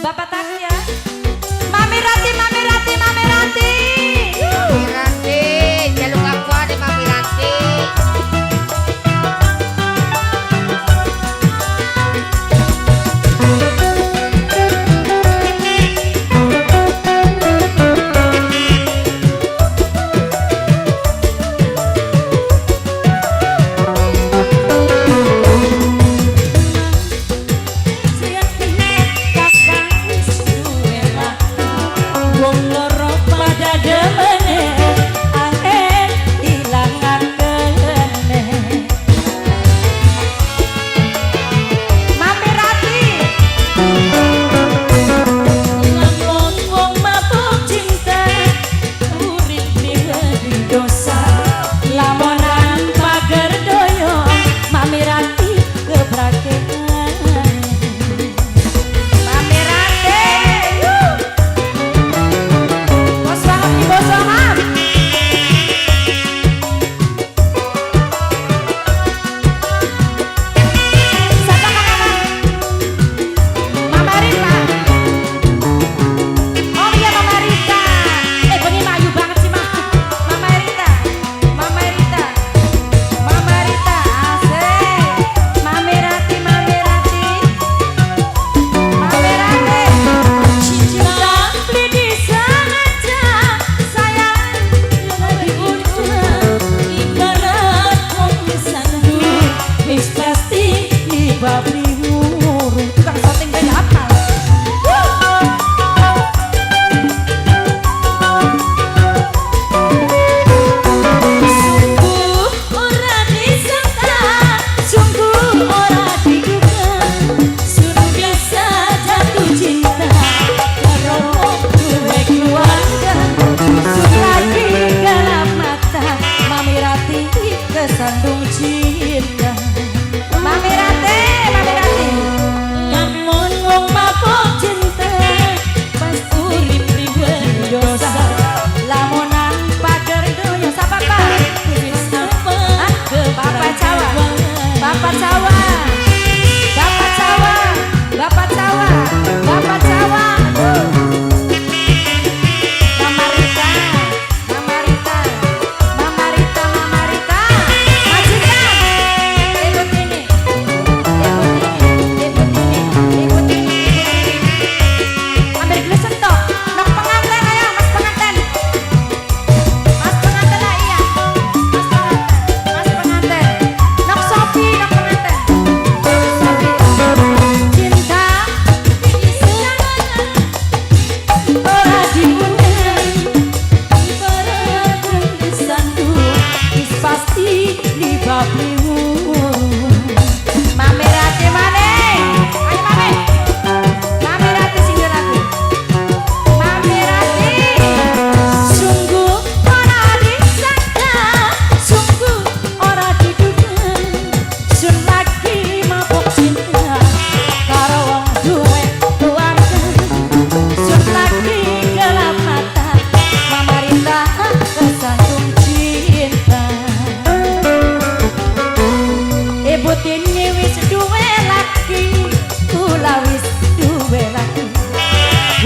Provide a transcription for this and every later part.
Bapak tak ya. Mami Rati, Mami Rati, Mami Rati. Mami Rati, jaluk aku ada Mami Rati. Kesandung cinta Mami Rati, Mami Rati. Namun wong mabuk cinta pas urip pribadi dosa. Lamunan pager doyo sapa Pak? Bapak Jawa, Bapak Jawa, Bapak Jawa, Bapak Jawa, Bapak Jawa. Mama Rita, Mama Rita, Mama Rita, Mama Rita.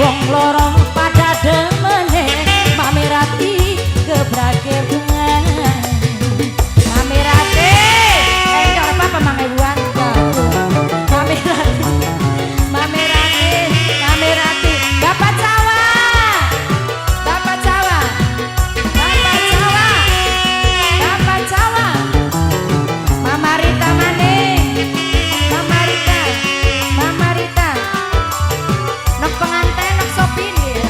Wong lorong pada demene Mami Rati gebrake bunga. Mami Rati, jangan apa-apa Mang Ibuan. Mami Rati, Mami Rati, Mami Rati. Bapak Jawa, Bapak Jawa, Bapak Jawa, Bapak Jawa. Mama Rita mana? Mama Rita, Mama Rita. Nok pengantin, nok sopin ya.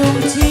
Ujung